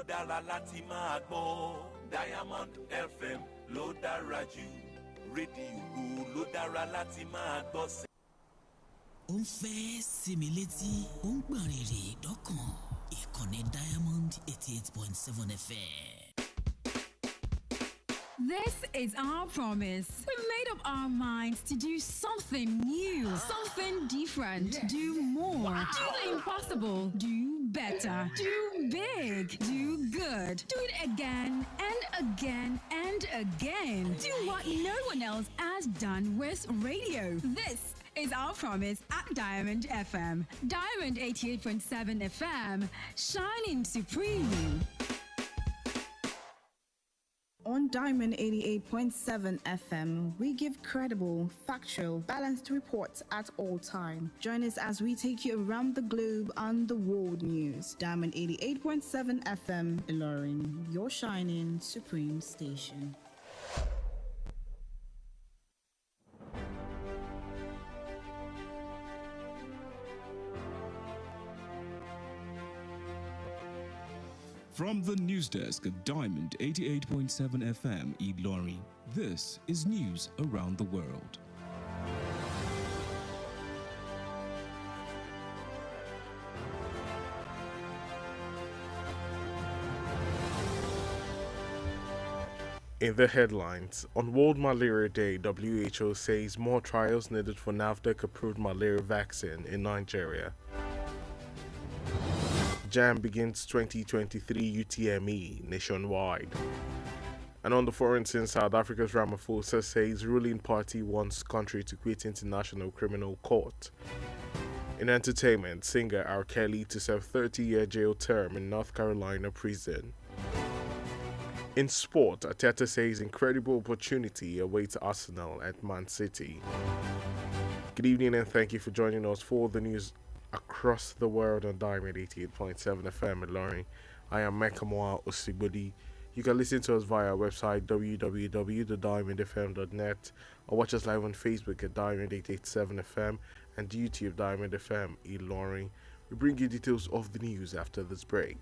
dára láti máa gbọ́. Diamond FM ló dára jù. Rédíò ló dára láti máa gbọ́. Ó ń fẹ́ sinmi létí, ó ń gbọ̀n rìrì dọ́kàn. Ìkànnì Diamond 88.7 FM. This is our promise. We made up our minds to do something new, something different, do more, do the impossible, do better, do big, do good, do it again and again and again. Do what no one else has done with radio. This is our promise at Diamond FM. Diamond 88.7 FM, shining supreme. On Diamond 88.7 FM, we give credible, factual, balanced reports at all time. Join us as we take you around the globe on the world news. Diamond 88.7 FM, Iroyin, your shining supreme station. From the news desk of Diamond 88.7 FM, Iroyin, this is news around the world. In the headlines, on World Malaria Day, WHO says more trials needed for NAFDAC-approved malaria vaccine in Nigeria. JAM begins 2023 UTME nationwide. And on the foreign scene, South Africa's Ramaphosa says ruling party wants country to quit International Criminal Court. In entertainment, singer R. Kelly to serve 30-year jail term in North Carolina prison. In sport, Ateta says incredible opportunity awaits Arsenal at Man City. Good evening and thank you for joining us for the news across the world on Diamond 88.7 FM in Iroyin. I am Mekamuwa Osigbodi. You can listen to us via our website www.diamondfm.net or watch us live on Facebook at Diamond 887 FM and YouTube Diamond FM Iroyin. We bring you details of the news after this break.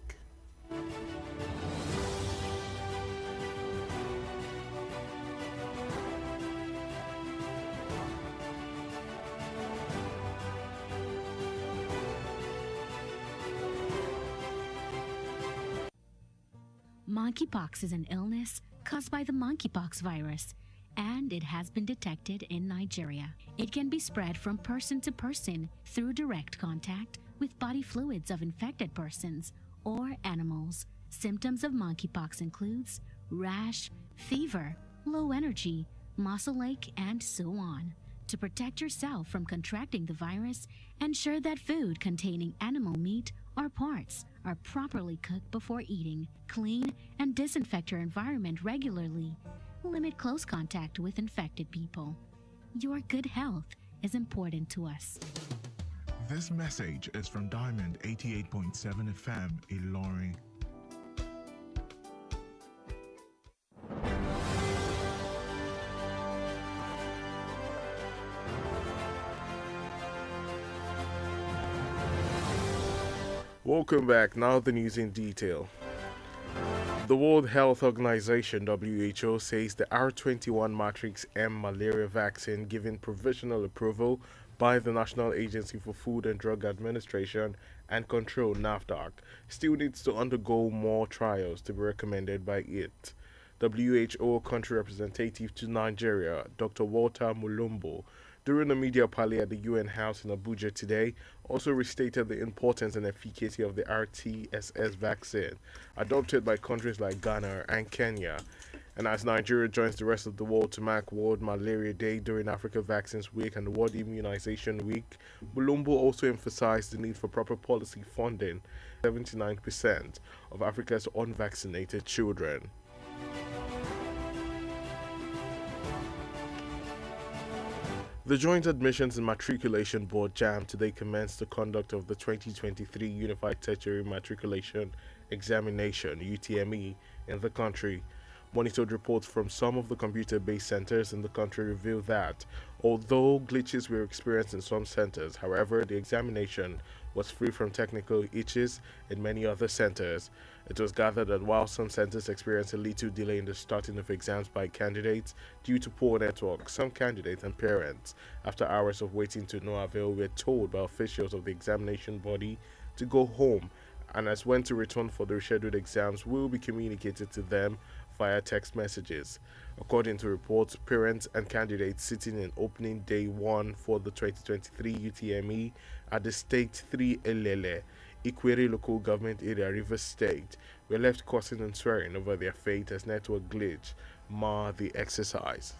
Monkeypox is an illness caused by the monkeypox virus, and it has been detected in Nigeria. It can be spread from person to person through direct contact with body fluids of infected persons or animals. Symptoms of monkeypox includes rash, fever, low energy, muscle ache, and so on. To protect yourself from contracting the virus, ensure that food containing animal meat or parts are properly cooked before eating. Clean and disinfect your environment regularly. Limit close contact with infected people. Your good health is important to us. This message is from Diamond 88.7 FM Iroyin. Welcome back. Now the news in detail. The World Health Organization (WHO) says the R21 Matrix M malaria vaccine, given provisional approval by the National Agency for Food and Drug Administration and Control (NAFDAC), still needs to undergo more trials to be recommended by it. WHO country representative to Nigeria, Dr. Walter Mulumbo, during a media parley at the UN House in Abuja today, also restated the importance and efficacy of the RTSS vaccine, adopted by countries like Ghana and Kenya. And as Nigeria joins the rest of the world to mark World Malaria Day during Africa Vaccines Week and World Immunization Week, Mulumbo also emphasized the need for proper policy funding 79% of Africa's unvaccinated children. The Joint Admissions and Matriculation Board (JAM) today commenced the conduct of the 2023 Unified Tertiary Matriculation Examination (UTME) in the country. Monitored reports from some of the computer-based centers in the country reveal that, although glitches were experienced in some centers, however, the examination was free from technical hitches in many other centers. It was gathered that while some centers experienced a little delay in the starting of exams by candidates due to poor network, some candidates and parents, after hours of waiting to no avail, were told by officials of the examination body to go home, and as when to return for the rescheduled exams will be communicated to them via text messages. According to reports, parents and candidates sitting in opening day 1 for the 2023 UTME at the State 3 Elele, Ikwere local government area, Rivers State, were left cursing and swearing over their fate as network glitch marred the exercise.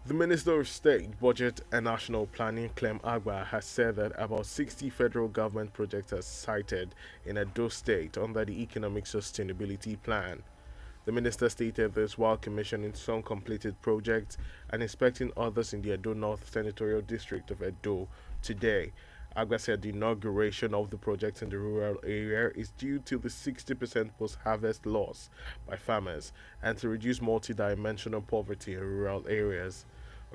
The Minister of State, Budget and National Planning, Iroyin Agbaye, has said that about 60 federal government projects are cited in Edo State under the Economic Sustainability Plan. The minister stated this while commissioning some completed projects and inspecting others in the Edo North Senatorial District of Edo today. Agbaye said the inauguration of the project in the rural area is due to the 60% post-harvest loss by farmers and to reduce multi-dimensional poverty in rural areas.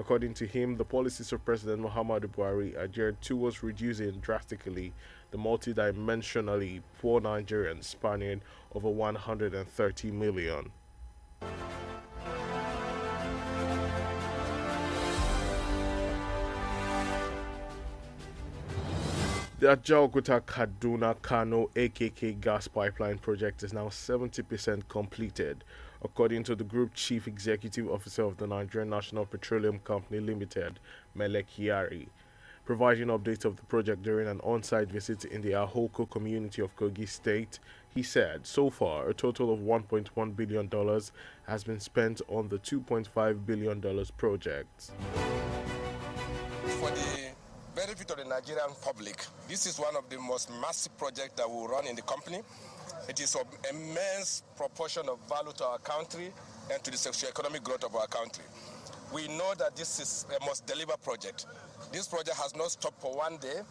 According to him, the policies of President Muhammadu Buhari are geared towards reducing drastically the multi-dimensionally poor Nigerians, spanning over 130 million. The Ajaokuta-Kaduna-Kano AKK gas pipeline project is now 70% completed, according to the Group Chief Executive Officer of the Nigerian National Petroleum Company Limited, Melek Yari. Providing updates of the project during an on-site visit in the Ahoko community of Kogi State, he said, so far, a total of $1.1 billion has been spent on the $2.5 billion project. For the benefit of the Nigerian public, this is one of the most massive projects that we run in the company. It is of immense proportion of value to our country and to the socio-economic growth of our country. We know that this is a must-deliver project. This project has not stopped for one day.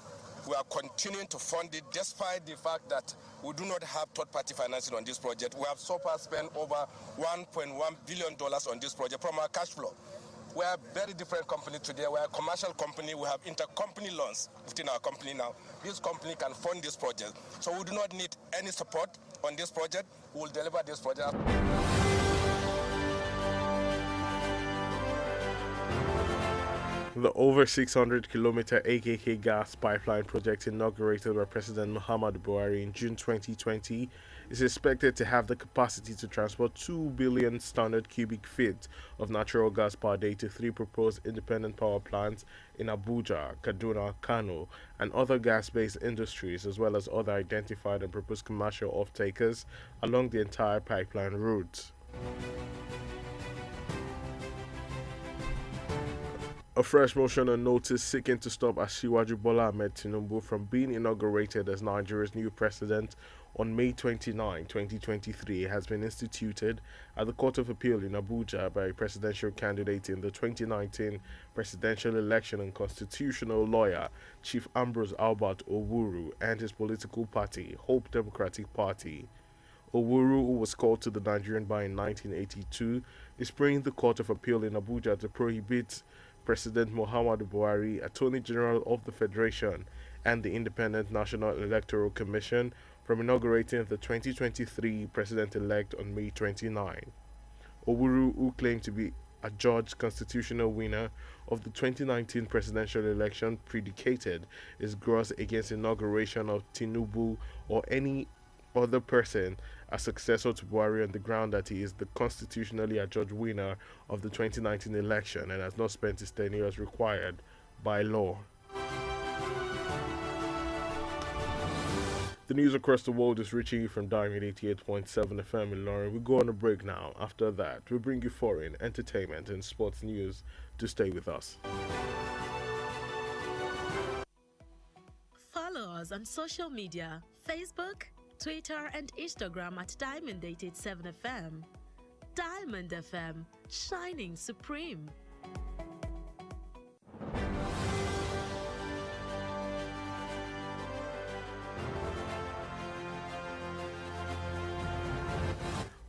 We are continuing to fund it despite the fact that we do not have third-party financing on this project. We have so far spent over $1.1 billion on this project from our cash flow. We are a very different company today. We are a commercial company. We have intercompany loans within our company now. This company can fund this project. So we do not need any support on this project. We will deliver this project. The over 600-kilometer AKK gas pipeline project inaugurated by President Muhammadu Buhari in June 2020 is expected to have the capacity to transport 2 billion standard cubic feet of natural gas per day to 3 proposed independent power plants in Abuja, Kaduna, Kano, and other gas-based industries, as well as other identified and proposed commercial off-takers along the entire pipeline route. A fresh motion and notice seeking to stop Asiwaju Bola Ahmed Tinubu from being inaugurated as Nigeria's new president on May 29, 2023 has been instituted at the Court of Appeal in Abuja by a presidential candidate in the 2019 presidential election and constitutional lawyer Chief Ambrose Albert Owuru and his political party, Hope Democratic Party. Owuru, who was called to the Nigerian bar in 1982, is praying the Court of Appeal in Abuja to prohibit President Muhammadu Buhari, Attorney General of the Federation, and the Independent National Electoral Commission from inaugurating the 2023 president-elect on May 29. Owuru, who claimed to be a judge constitutional winner of the 2019 presidential election, predicated his gross against inauguration of Tinubu or any other person as successor to Buhari on the ground that he is the constitutionally adjudged winner of the 2019 election and has not spent his tenure as required by law. The news across the world is reaching you from Diamond 88.7 FM in Ilorin. We go on a break now. After that, we bring you foreign, entertainment, and sports news. To stay with us. Follow us on social media, Facebook, Twitter, and Instagram at Diamond 87 FM. Diamond FM, shining supreme.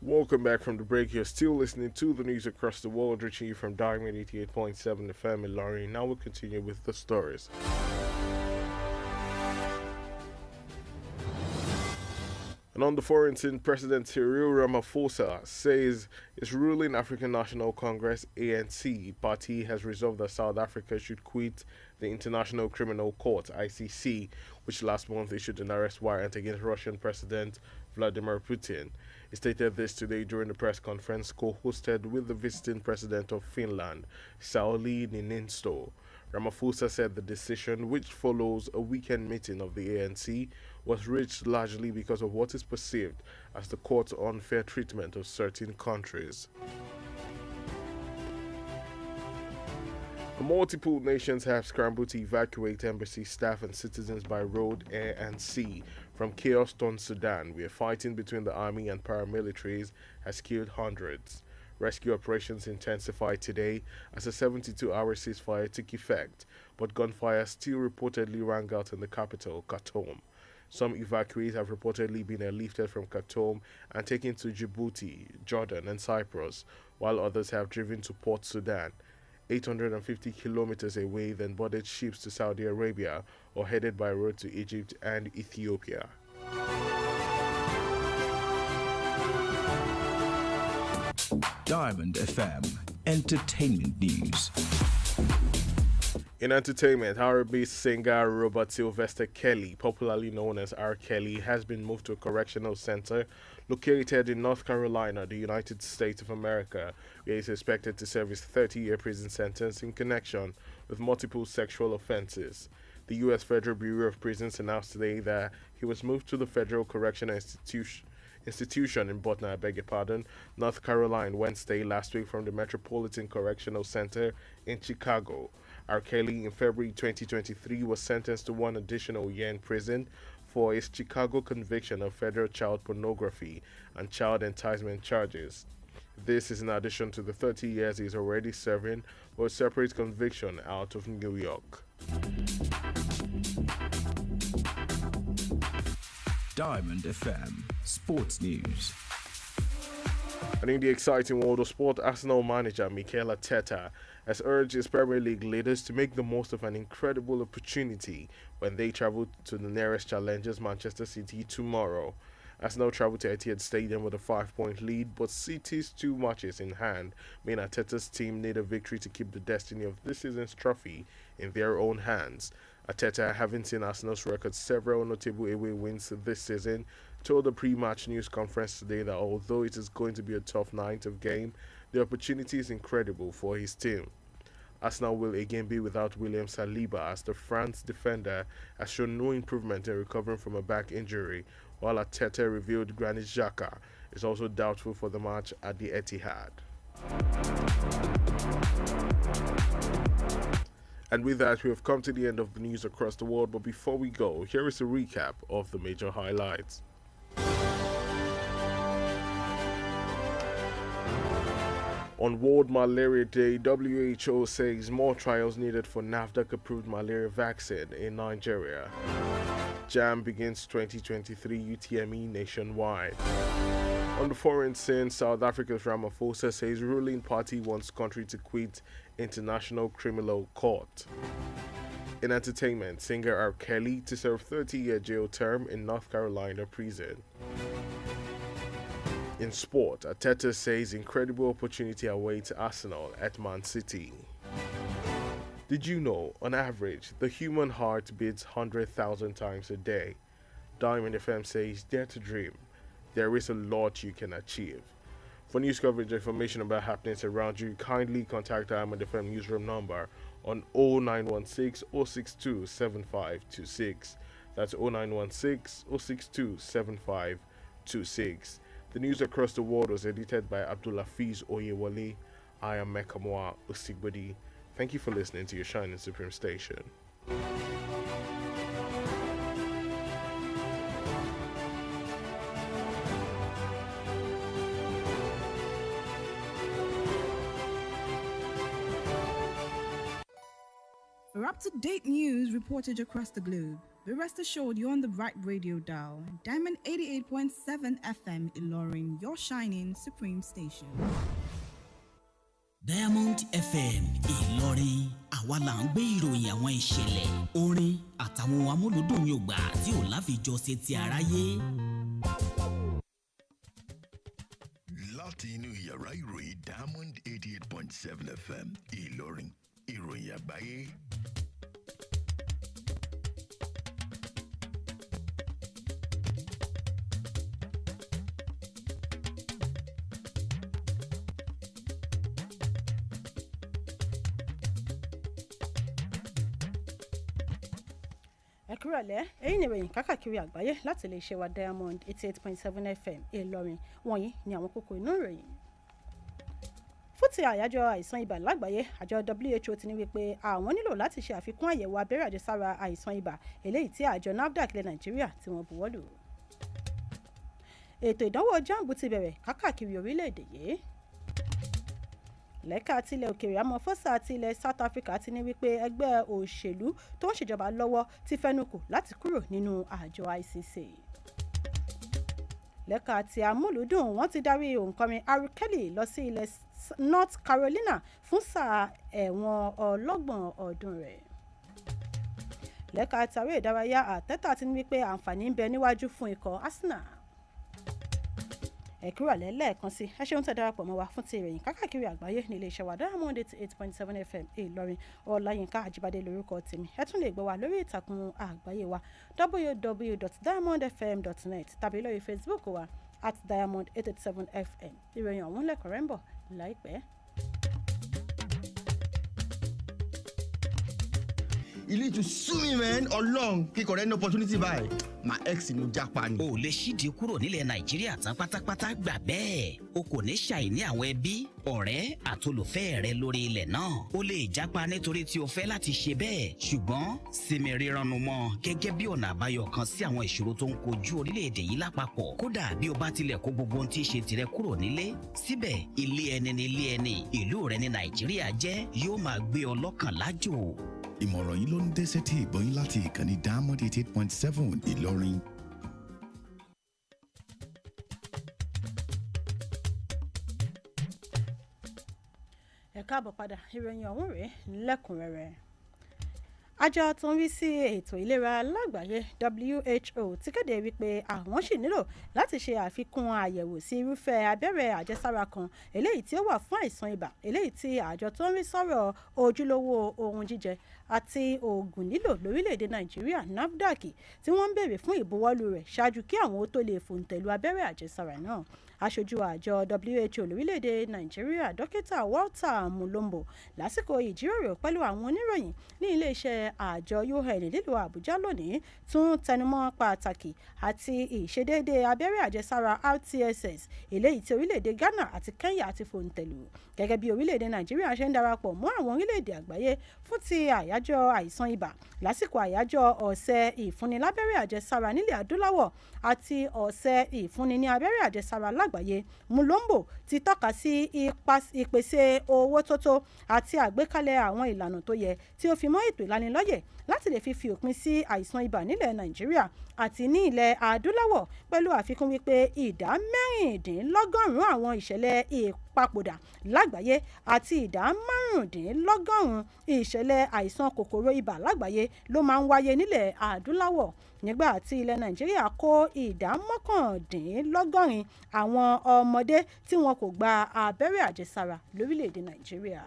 Welcome back from the break. You're still listening to the news across the world, reaching you from Diamond 88.7 FM in Ilorin. Now we'll continue with the stories. And on the foreign scene, President Cyril Ramaphosa says his ruling African National Congress ANC party has resolved that South Africa should quit the International Criminal Court (ICC), which last month issued an arrest warrant against Russian President Vladimir Putin. He stated this today during a press conference co-hosted with the visiting president of Finland, Sauli Niinisto. Ramaphosa said the decision, which follows a weekend meeting of the ANC, was reached largely because of what is perceived as the court's unfair treatment of certain countries. Multiple nations have scrambled to evacuate embassy staff and citizens by road, air, and sea from chaos-torn Sudan, where fighting between the army and paramilitaries has killed hundreds. Rescue operations intensified today as a 72-hour ceasefire took effect, but gunfire still reportedly rang out in the capital, Khartoum. Some evacuees have reportedly been airlifted from Khartoum and taken to Djibouti, Jordan, and Cyprus, while others have driven to Port Sudan, 850 kilometers away, then boarded ships to Saudi Arabia or headed by road to Egypt and Ethiopia. Diamond FM Entertainment News. In entertainment, R&B singer Robert Sylvester Kelly, popularly known as R. Kelly, has been moved to a correctional center located in North Carolina, the United States of America, where he is expected to serve his 30-year prison sentence in connection with multiple sexual offenses. The U.S. Federal Bureau of Prisons announced today that he was moved to the Federal Correctional Institution in Butner, North Carolina, Wednesday last week from the Metropolitan Correctional Center in Chicago. R. Kelly, in February 2023, was sentenced to 1 additional year in prison for his Chicago conviction of federal child pornography and child enticement charges. This is in addition to the 30 years he is already serving for a separate conviction out of New York. Diamond FM Sports News. And in the exciting world of sport, Arsenal manager Mikel Arteta has urged his Premier League leaders to make the most of an incredible opportunity when they travel to the nearest challengers, Manchester City, tomorrow. Arsenal travel to Etihad Stadium with a 5-point lead, but City's 2 matches in hand mean Arteta's team need a victory to keep the destiny of this season's trophy in their own hands. Arteta, having seen Arsenal's record several notable away wins this season, told the pre-match news conference today that although it is going to be a tough night of game, the opportunity is incredible for his team. Arsenal will again be without William Saliba, as the France defender has shown no improvement in recovering from a back injury, while Arteta revealed Granit Xhaka is also doubtful for the match at the Etihad. And with that, we have come to the end of the news across the world, but before we go, here is a recap of the major highlights. On World Malaria Day, WHO says more trials needed for NAFDAC-approved malaria vaccine in Nigeria. JAM begins 2023 UTME nationwide. On the foreign scene, South Africa's Ramaphosa says ruling party wants country to quit International Criminal Court. In entertainment, singer R. Kelly to serve 30-year jail term in North Carolina prison. In sport, Arteta says incredible opportunity awaits Arsenal at Man City. Did you know, on average, the human heart beats 100,000 times a day? Diamond FM says, dare to dream. There is a lot you can achieve. For news coverage and information about happenings around you, kindly contact Diamond FM newsroom number on 0916 062 7526. That's 0916 062 7526. The news across the world was edited by Abdulafiz Oyewale. I am Mekamuwa Osigbodi. Thank you for listening to your Shining Supreme station. For up-to-date news reported across the globe, Be rest assured you're on the right radio dial. Diamond 88.7 FM Ilorin, your shining supreme station. Diamond FM Ìlọrin àwa là ń gbé ìròyìn àwọn ìṣẹ̀lẹ̀ orin àtàwọn amúlùdùn yògbà tí ò láfijọ́ ṣe ti aráyé. Láti inú yàrá ìròyìn Diamond 88.7 FM Ìlọrin ìròyìn àgbáyé. Ẹ̀kúrọ̀lẹ́ èyí ni ìròyìn kákàkiri àgbáyé láti lè ṣe wa Diamond 88.7 FM Ìlọrin wọ̀nyí ni àwọn kókó inú ìròyìn. Fún ti àyájọ́ àìsàn ibà lágbàáyé àjọ WHO ti ní wípé àwọn nílò láti ṣe àfikún àyẹ̀wò abẹ́rẹ́ àjẹsára àìsàn ibà eléyìí tí àjọ NAFDAC ilẹ̀ Nàìjíríà tí wọ́n buwọ́lù. Ètò ìdánwò JAMB ti bẹ̀rẹ̀ kákàkiri orílẹ̀-èdè yìí. Lẹ́ka tilẹ̀ òkèèrè amọ̀fọ́sà àti ilẹ̀ South Africa ti ní wípé ẹgbẹ́ òṣèlú tó ń ṣèjọba lọ́wọ́ ti fẹnukò láti kúrò nínú àjọ ICC. Lẹ́ka ti amúlùdùn wọ́n ti darí òǹkọrin R. Kelly lọ sí ilẹ̀ North Carolina fún sáà ẹ̀wọ̀n ọlọ́gbọ̀n ọdún rẹ̀. Lẹ́ka tàrí ìdárayá Arteta ti ní wípé àǹfààní ń bẹ níwájú fún ikọ̀ Arsenal. Ẹ̀kúrọ̀lẹ́ lẹ́ẹ̀kan sí ẹ ṣeun tẹ́ darapọ̀ mọ́ wa fún ti ìròyìn kákàkiri àgbáyé ní iléeṣẹ́ wa Diamond 88.7 FM Ìlọrin Ọláyínká Ajibade lórúkọ tèmi ẹ tún lè gbọ́ wa lórí ìtàkùn àgbáyé wa www.diamondfm.net tàbí lórí Facebook wa @diamond887fm ìròyìn ọ̀hún lẹ́kọ̀ọ́rẹ́ ń bọ̀ láìpẹ́. You need to sue me, man, ọlọ́run kíkọ̀ rẹ̀ ní opportunity báyìí. My ex ni ó jápa ni. O lè ṣídìí kúrò nílẹ̀ Nàìjíríà tán pátápátá gbà bẹ́ẹ̀. O kò ní ṣàìní àwọn ẹbí, ọ̀rẹ́ àtolùfẹ́ rẹ lórí ilẹ̀ náà. O lè jápa nítorí tí o fẹ́ láti ṣe bẹ́ẹ̀. Ṣùgbọ́n sinmi rírannu mọ́ gẹ́gẹ́ bí ọ̀nà àbáyọ kan sí àwọn ìṣòro tó ń kojú orílẹ̀-èdè yìí lápapọ̀. Kódà bí o bá tilẹ̀ kó gbogbo ohun tí í ṣe tirẹ̀ kúrò nílé. Síbẹ̀ ilé ẹni ni ilé ẹni. Ìlú rẹ ní Nàìjíríà jẹ́ yóò máa gbé ọ lọ́kàn lájò. Ìmọ̀ràn yìí ló ń dé sétí ìgbọ́yìn láti ìkànnì Diamond 88.7 Ìlọrin. Ẹ káàbọ̀ padà ìròyìn ọ̀hún rèé lẹ́kùnrẹ́rẹ́. Àjọ tó ń rí sí ètò ìlera lágbàáyé WHO ti kéde wípé àwọn sì nílò láti ṣe àfikún àyẹ̀wò sí irúfẹ́ abẹ́rẹ́ àjẹsára kan eléyìí tí ó wà fún àìsàn ibà eléyìí tí àjọ tó ń rí sọ̀rọ̀ ojúlówó ohun jíjẹ àti oògùn lílò lórílẹ̀‐èdè Nàìjíríà NAFDAC tí wọ́n ń béèrè fún ìbuwọ́lù rẹ̀ ṣáájú kí àwọn ó tó lè fòǹtẹ̀lù abẹ́rẹ́ àjẹsára náà. Aṣojú àjọ WHO lórílẹ̀‐èdè Nàìjíríà Dókítà Walter Mulombo lásìkò ìjíròrò pẹ̀lú àwọn oníròyìn ní iléeṣẹ́ àjọ UN nílùú Àbújá lónìí tún tẹnumọ́ pàtàkì àti ìṣedéédé abẹ́rẹ́ àjẹsára RTSS eléyìí tí orílẹ̀‐èdè Ghana àti Kenya ti fòǹtẹ̀lù gẹ́gẹ́ bí orílẹ̀‐èdè Nàìjíríà ṣe ń darapọ̀ mọ́ àwọn orílẹ̀‐èdè àgbáyé fún ti àyájọ́ àìsàn ibà lásìkò àyájọ́ ọ̀sẹ̀ ìfúnni lábẹ́rẹ́ àjẹsára nílẹ̀ adúláwọ̀ àti ọ̀sẹ̀ ìfúnni ní abẹ́rẹ́ àjẹsára lágbàáyé. Mulombo ti tọ́ka sí ìpèsè owó tó tó àti àgbékalẹ̀ àwọn ìlànà tó yẹ tí ó fi mọ́ ètò ìlanilọ́yẹ̀ láti lè fi òpin sí àìsàn ibà nílẹ̀ Nàìjíríà àti ní ilẹ̀ adúláwọ̀ pẹ̀lú àfikún wípé ìdá 16% àwọn ìṣẹ̀lẹ̀ ìpapòdà lágbàáyé àti ìdá 15% ìṣẹ̀lẹ̀ àìsàn kòkòrò ibà lágbàáyé ló máa ń wáyé nílẹ̀ adúláwọ̀ nígbà tí ilẹ̀ Nàìjíríà kó ìdá 19% àwọn ọmọdé tí wọn kò gba abẹ́rẹ́ àjẹsára lórílẹ̀‐èdè Nàìjíríà.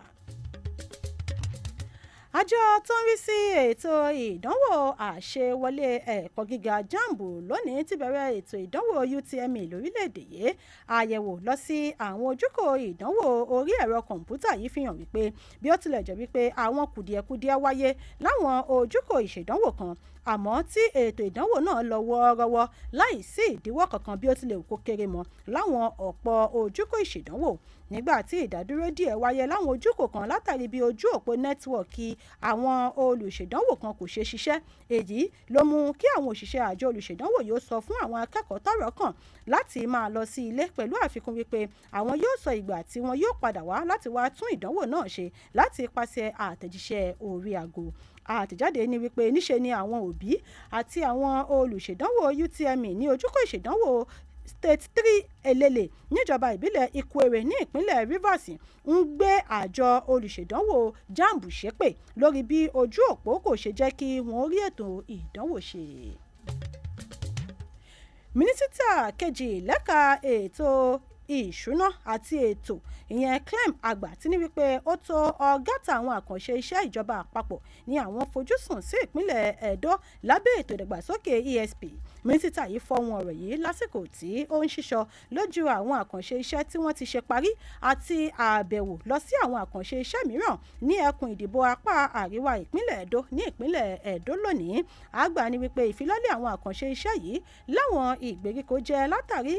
Àjọ tó ń rí sí ètò ìdánwò àṣewọlé ẹ̀kọ́ gíga JAMB lónìí ti bẹ̀rẹ̀ ètò ìdánwò UTME lórílẹ̀‐èdè yìí. Àyẹ̀wò lọ sí àwọn ojúkò ìdánwò orí ẹ̀rọ kọ̀ǹpútà yìí fi hàn wípé bí ó tilẹ̀ jẹ́ wípé àwọn kùdìẹ̀kudiẹ wáyé láwọn ojúkò ìṣèdánwò kan àmọ́ tí ètò ìdánwò náà lọ wọ́ọ́rọ́wọ́ láì sí ìdíwọ́ kankan bí ó tilẹ̀ wù kó kéré mọ́ láwọn ọ̀pọ̀ ojúkò ìṣèdánwò nígbà tí ìdádúró díẹ̀ wáyé láwọn ojúkò kan látàrí bí ojú òpó nẹ́tíwọ̀kì àwọn olùṣèdánwò kan kò ṣe ṣiṣẹ́. Èyí ló mú kí àwọn òṣìṣẹ́ àjọ olùṣèdánwò yóò sọ fún àwọn akẹ́kọ̀ọ́ tọ́rọ̀ kàn láti máa lọ sí ilé pẹ̀lú àfikún wípé àwọn yóò sọ ìgbà tí wọn yóò padà wá láti wá tún ìdánwò náà ṣe láti ipasẹ̀ àtẹ̀jíṣẹ́ orí aago. àtẹ̀jáde ní wípé níṣe ni àwọn òbí àti àwọn olùṣèdánwò UTME ní ojúkò ìṣèdánwò state 3 elele níjọba ìbílẹ̀ Ikwere ní ìpínlẹ̀ Rivers ń gbé àjọ olùṣèdánwò jamb ṣépè lórí bí ojú òpó kò ṣe jẹ́ kí wọ́n rí ètò ìdánwò ṣe. Mínísítà kejì lẹ́ka ètò ìṣúná àti ètò ìyẹn Clem Agba ti ní wípé ó tó ọgọ́ta àwọn àkànṣe iṣẹ́ ìjọba àpapọ̀ ní àwọn fojúsùn sí ìpínlẹ̀ Edo lábẹ́ ètò ìdàgbàsókè ESP. Mínísítà yìí fọhùn ọ̀rọ̀ yìí lásìkò tí ó ń ṣíṣọ lójú àwọn àkànṣe iṣẹ́ tí wọ́n ti ṣe parí àti àbẹ̀wò lọ sí àwọn àkànṣe iṣẹ́ mìíràn ní ẹkùn ìdìbò apá àríwá ìpínlẹ̀ Edo ní ìpínlẹ̀ Edo lónìí. Àgbà ní wípé ìfilọ́lẹ̀ àwọn àkànṣe iṣẹ́ yìí láwọn ìgbèríko jẹ́ látàrí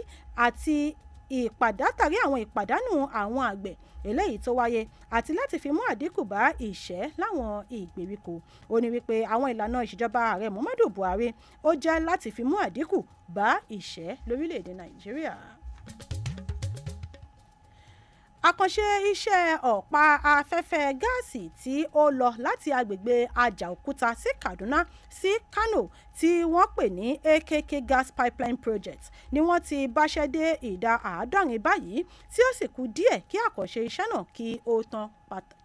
àwọn ìpàdánù àwọn àgbẹ̀ eléyìí tó wáyé àti láti fi mú àdínkù bá ìṣẹ́ láwọn ìgbèríko. Ó ní wípé àwọn ìlànà ìṣèjọba ààrẹ Muhammadu Buhari ó jẹ́ láti fi mú àdínkù bá ìṣẹ́ lórílẹ̀‐èdè Nàìjíríà. Àkànṣe iṣẹ́ ọ̀pá afẹ́fẹ́ gáàsì tí ó lọ láti agbègbè Àjàòkúta sí Kaduna sí Kano tí wọ́n pè ní AKK Gas Pipeline Project ni wọ́n ti báṣẹ́ dé ìdá 70 báyìí tí ó sì kù díẹ̀ kí àkànṣe iṣẹ́ náà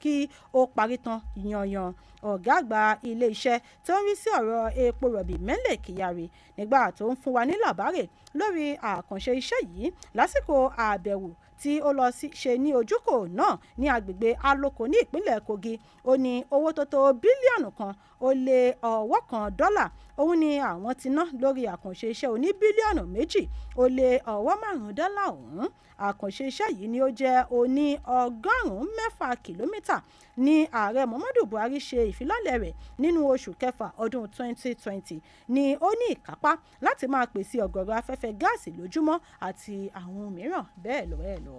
kí ó parí tán yanyan. Ọ̀gá àgbà ilé iṣẹ́ tó ń rí sí ọ̀rọ̀ epo rọ̀bì Mele Kyari nígbà tó ń fún wa ní làbárè lórí àkànṣe iṣẹ́ yìí lásìkò àbẹ̀wò tí ó lọ ṣe ní ojúkò náà ní agbègbè Aloko ní ìpínlẹ̀ Kogi. Ó ní owó tó tó bílíọ̀nù kan ó lé ọwọ́ kan dọ́là òun ni àwọn ti ná lórí àkànṣe iṣẹ́ oní bílíọ̀nù 2 ó lé ọwọ́ 5 dọ́là ọ̀hún. Àkànṣe iṣẹ́ yìí ni ó jẹ́ oní 106 kìlómítà ní ààrẹ Muhammadu Buhari ṣe ìfilọ́lẹ̀ rẹ̀ nínú oṣù kẹfà ọdún 2020 ni ó ní ìkápá láti máa pèsè ọ̀gọ̀rọ̀ afẹ́fẹ́ gáàsì lójúmọ́ àti àwọn mìíràn bẹ́ẹ̀ lọ.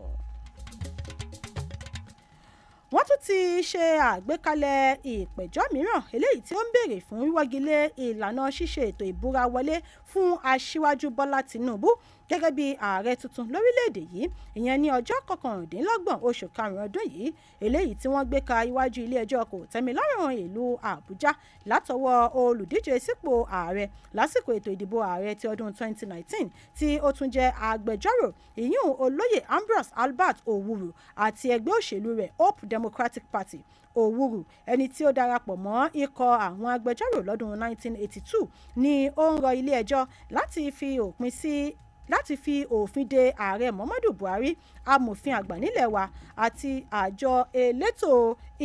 Wọ́n tún ti ṣe àgbékalẹ̀ ìpẹ̀jọ́ mìíràn eléyìí tí ó ń béèrè fún wíwọ́gilé ìlànà ṣíṣe ètò ìbúra wọlé fún Aṣíwájú Bọ́lá Tinubu gẹ́gẹ́ bí ààrẹ tuntun lórílẹ̀‐èdè yìí ìyẹn ní ọjọ́ 29 oṣù karùn-ún ọdún yìí eléyìí tí wọ́n gbé ka iwájú ilé ẹjọ́ kòtẹ́milọ́rùn ìlú Àbújá látọwọ́ olùdíje sípò ààrẹ lásìkò ètò ìdìbò ààrẹ ti ọdún 2019 tí ó tún jẹ́ agbẹjọ́rò ìyún olóyè Ambrose Albert Owuru àti ẹgbẹ́ òṣèlú rẹ̀ Hope Democratic Party. Owuru ẹni tí ó darapọ̀ mọ́ ikọ̀ àwọn agbẹjọ́rò lọ́dún 1982 ni ó ń rọ ilé ẹjọ́ láti fi òfin de ààrẹ Muhammadu Buhari amòfin àgbà nílẹ̀ wa àti àjọ elétò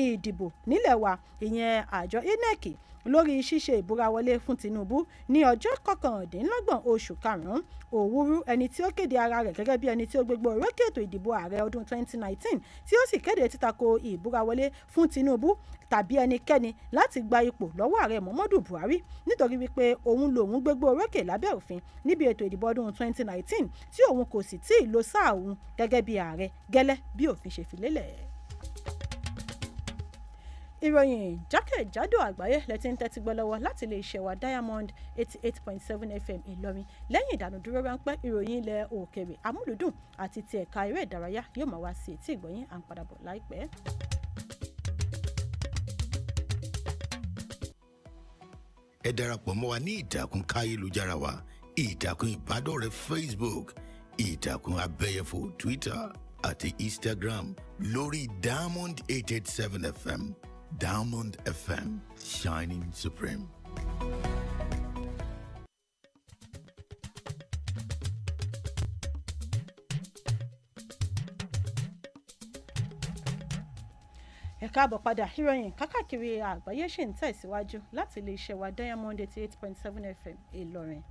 ìdìbò nílẹ̀ wa ìyẹn àjọ INEC lórí ṣíṣe ìbúra wọlé fún Tinubu ní ọjọ́ 29 oṣù karùn-ún. Òwúrú ẹni tí ó kéde ara rẹ̀ gẹ́gẹ́ bí ẹni tí ó gbégbó orókè ètò ìdìbò ààrẹ ọdún 2019 tí ó sì kéde títako ìbúra wọlé fún Tinubu tàbí ẹnikẹ́ni láti gba ipò lọ́wọ́ ààrẹ Muhammadu Buhari nítorí wípé òun lòun gbégbó orókè lábẹ́ òfin níbi ètò ìdìbò ọdún 2019 tí òun kò sì tí ì lo sáà òun gẹ́gẹ́ bí ààrẹ gẹ́lẹ́ bí òfin ṣe fi lélẹ̀. Ìròyìn jákèjádò àgbáyé lẹ́tí ń tẹ́tí gbọ́ lọ́wọ́ láti lè ṣẹ̀wá Diamond 88.7 FM Ìlọrin. Lẹ́yìn ìdánudúró ráńpẹ́ ìròyìn ilẹ̀ òkèèrè amúlùdùn àti ti ẹ̀ka eré ìdárayá yóò máa wá sí etí ìgbọ̀nyín à ń padà bọ̀ láìpẹ́. Ẹ darapọ̀ mọ́ wa ní ìtàkùn káyélujára wa ìtàkùn ìbádọ́rẹ̀ẹ́ Facebook ìtàkùn abẹ́yẹfò Twitter àti Instagram lórí Diamond 887 FM. Diamond FM, shining supreme. Ẹ káàbọ̀ padà. Ìròyìn kákàkiri àgbáyé ṣì ń tẹ̀síwájú láti iléeṣẹ́ wa Diamond 88.7 FM Ìlọrin.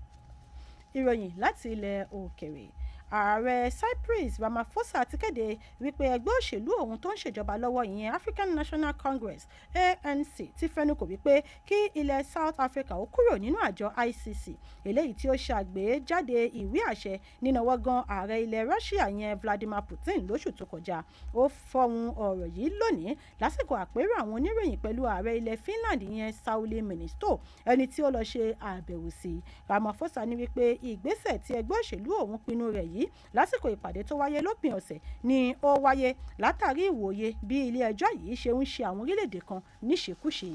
Ìròyìn láti ilẹ̀ òkèèrè. Ààrẹ Cyprus Ramaphosa ti kéde wípé ẹgbẹ́ òṣèlú òun tó ń ṣèjọba lọ́wọ́ ìyẹn African National Congress ANC ti fẹnukò wípé kí ilẹ̀ South Africa ó kúrò nínú àjọ ICC eléyìí tí ó ṣàgbéjáde ìwé àṣẹ nínáwó gan ààrẹ ilẹ̀ Russia ìyẹn Vladimir Putin lóṣù tó kọjá. Ó fọhùn ọ̀rọ̀ yìí lónìí lásìkò àpérò àwọn oníròyìn pẹ̀lú ààrẹ ilẹ̀ Finland ìyẹn Sauli Niinisto ẹni tí ó lọ ṣe àbẹ̀wò sí. Ramaphosa ní wípé ìgbésẹ̀ tí ẹgbẹ́ òṣèlú òun pinnu rẹ̀ yìí lásìkò ìpàdé tó wáyé lópin ọ̀sẹ̀ ni ó wáyé látàrí ìwòye bí ilé ẹjọ́ yìí ṣe ń ṣe àwọn orílẹ̀-èdè kan níṣekúṣe.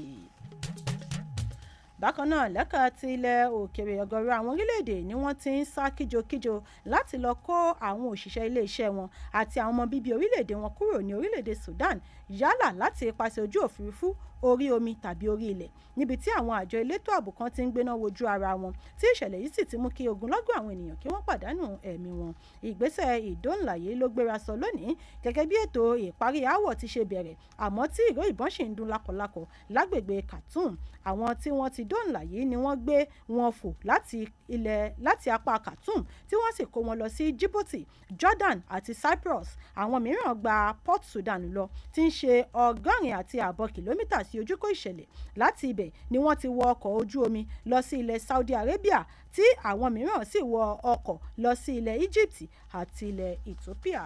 bákan náà lẹ́ka ti ilẹ̀ òkèèrè ọ̀gọ̀rọ̀ àwọn orílẹ̀-èdè ni wọ́n ti ń sá kíjokíjo láti lọ kó àwọn òṣìṣẹ́ iléeṣẹ́ wọn àti àwọn ọmọ bíbí orílẹ̀-èdè wọn kúrò ní orílẹ̀-èdè Sudan yálà láti ipasẹ̀ ojú òfurufú orí omi tàbí orí ilẹ̀ níbi tí àwọn àjọ elétò ààbò kan ti ń gbéná wojú ara wọn tí ìṣẹ̀lẹ̀ yìí sì ti mú kí ogunlọ́gọ̀ àwọn ènìyàn kí wọ́n pàdánù ẹ̀mí wọn. ìgbésẹ̀ ìdóńláyé ló gbéra sọ lónìí gẹ́gẹ́ bí ètò ìparí aáwọ̀ ti ṣe bẹ̀rẹ̀ àmọ́ tí ìró ìbọn ṣì ń dún lákọlákọ lágbègbè Khartoum. àwọn tí wọ́n ti dóńláyé ni wọ́n gbé wọn fò láti apá Khartoum tí wọ́n sì kó wọn lọ sí Djibouti, Jordan àti Cyprus. àwọn mìíràn gba Port Sudan lọ tí ń ṣe 180 kìlómítà sí ojúkó ìṣẹ̀lẹ̀. láti ibẹ̀ ni wọ́n ti wọ ọkọ̀ ojú omi lọ sí ilẹ̀ Saudi Arabia tí àwọn mìíràn sì wọ ọkọ̀ lọ sí ilẹ̀ Egypt àti ilẹ̀ Ethiopia.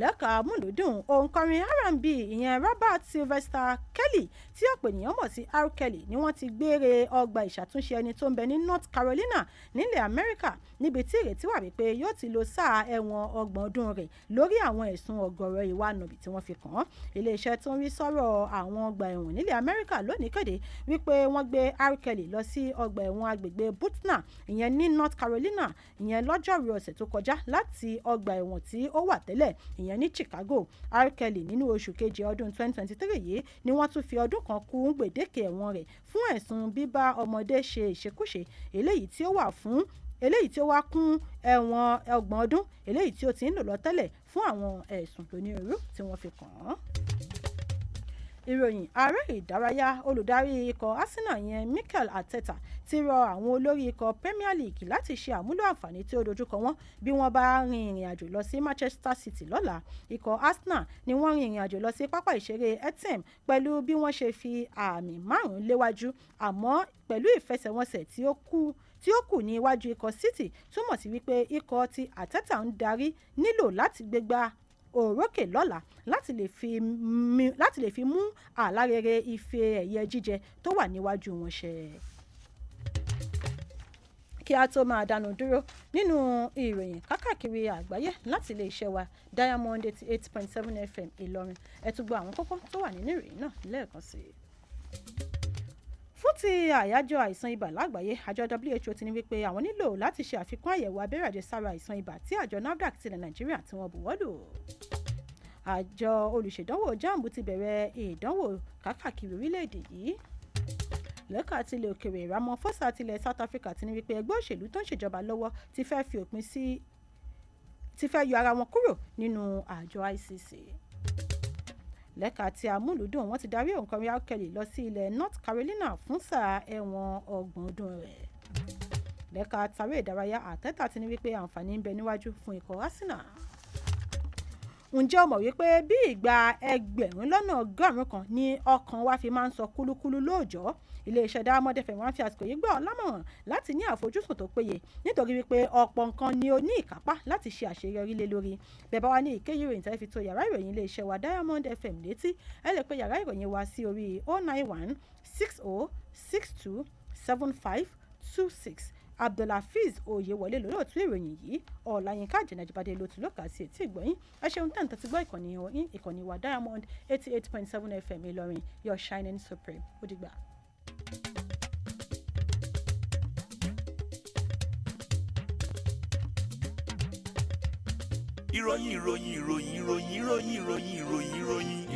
lẹ́ka múlùdùn òǹkọrin R&B ìyẹn Robert Sylvester Kelly tí ọ̀pọ̀ ènìyàn mọ̀ sí R. Kelly ni wọ́n ti gbére ọgbà ìṣàtúnṣe ẹni tó ń bẹ ní North Carolina nílẹ̀ Amẹ́ríkà níbi tí ìrètí wà wípé yóò ti lo sáà ẹ̀wọ̀n 30 ọdún rẹ̀ lórí àwọn ẹ̀sùn ọ̀gọ̀rọ̀ ìwà nàbì tí wọ́n fi kàn án. iléeṣẹ́ tó ń rí sọ́rọ̀ àwọn ọgbà ẹ̀wọ̀n nílẹ̀ Amẹ́ríkà lónìí kéde wípé wọ́n gbé R. Kelly lọ sí ọgbà ẹ̀wọ̀n agbègbè Butner ìyẹn ní North Carolina ìyẹn lọ́jọ́rú ọ̀sẹ̀ tó kọjá láti ọgbà ẹ̀wọ̀n tí ó wà tẹ́lẹ̀ ìyẹn ní Chicago. R. Kelly nínú oṣù keje ọdún 2023 yìí ni wọ́n tún fi ọdún kan kún gbèdéke ẹ̀wọ̀n rẹ̀ fún ẹ̀sùn bíbá ọmọdé ṣe ìṣekúṣe eléyìí tí ó wá kún ẹ̀wọ̀n 30 ọdún eléyìí tí ó ti ń lò lọ tẹ́lẹ̀ fún àwọn ẹ̀sùn onírúurú tí wọ́n fi kàn án. ìròyìn ààrẹ ìdárayá olùdarí ikọ̀ Arsenal yẹn Mikel Arteta ti rọ àwọn olórí ikọ̀ Premier League láti ṣe àmúlò àǹfààní tí ó dojúkọ wọn bí wọ́n bá rin ìrìn àjò lọ sí Manchester City lọ́la. ikọ̀ Arsenal ni wọ́n rin ìrìn àjò lọ sí pápá ìṣeré Etihad pẹ̀lú bí wọ́n ṣe fi àmì 5 léwájú àmọ́ pẹ̀lú ìfẹsẹ̀wọnsẹ̀ tí ó kù ní iwájú ikọ̀ City túmọ̀ sí wípé ikọ̀ tí Arteta ń darí nílò láti gbégbá òrókè lọ́la láti lè fi mú àlárere ife ẹ̀yẹ jíjẹ tó wà níwájú wọn ṣẹ. kí a tó máa dánu dúró nínú ìròyìn kákàkiri àgbáyé láti iléeṣẹ́ wa Diamond 88.7 FM Ìlọrin ẹ tún gbọ́ àwọn kókó tó wà nínú ìròyìn náà lẹ́ẹ̀kan sí i. fún ti àyájọ́ àìsàn ibà lágbàáyé àjọ WHO ti ní wípé àwọn nílò láti ṣe àfikún àyẹ̀wò abẹ́rẹ́ àjẹsára àìsàn ibà tí àjọ NAFDAC tilẹ̀ Nàìjíríà tí wọ́n buwọ́lù. àjọ olùṣèdánwò JAMB ti bẹ̀rẹ̀ ìdánwò kákàkiri orílẹ̀-èdè yìí. lẹ́ka tilẹ̀ òkèèrè Ramaphosa tilẹ̀ South Africa ti ní wípé ẹgbẹ́ òṣèlú tó ń ṣèjọba lọ́wọ́ ti fẹ́ yọ ara wọn kúrò nínú àjọ ICC. lẹ́ka tí amúlùdùn wọ́n ti darí òǹkọrin R. Kelly lọ sí ilẹ̀ North Carolina fún sáà ẹ̀wọ̀n 30 ọdún rẹ̀. lẹ́ka tàrí ìdárayá Arteta ti ní wípé àǹfààní ń bẹ níwájú fún ikọ̀ Arsenal. ǹjẹ́ o mọ̀ wípé bí ìgbà 1,100 kan ní ọkàn wa fi máa ń sọ kúlúkúlú lóòjọ́? iléeṣẹ́ Diamond FM wọ́n fi àsìkò yìí gbà ọ́ lámọ̀ràn láti ní àfojúsùn tó péye nítorí wípé ọ̀pọ̀ nǹkan ni o ní ìkápá láti ṣe àṣeyọrí lé lórí. bẹ́ẹ̀ bá wá ní ìkéyìí ìròyìn tẹ́ fi tó yàrá ìròyìn iléeṣẹ́ wa Diamond FM létí ẹ lè pe yàrá ìròyìn wa sí orí 091 6062 7526. Abdulhafiz Oyewole lólóòtú ìròyìn yìí Ọláyínká Ajibade ló tún lọ́kà sí etí ìgbọ̀nyín ẹ ṣeun tẹ́ǹtẹ́ ti gbọ́ ìkànnì wa Diamond 88.7 FM Ìlọrin your shining supreme ó dìgbà.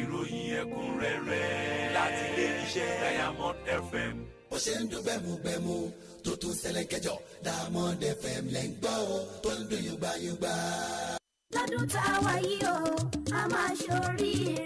ìròyìn ẹ̀kúnrẹ́rẹ́ láti ilé iṣẹ́ Diamond FM. ó ṣe ń dún gbẹmugbẹmu tó tún ṣẹlẹ̀ kẹjọ Diamond FM lẹ́ ń gbọ́ o tó ń dún yùngbàyùngbà. lọ́dún tá a wáyé o a máa ṣoríire.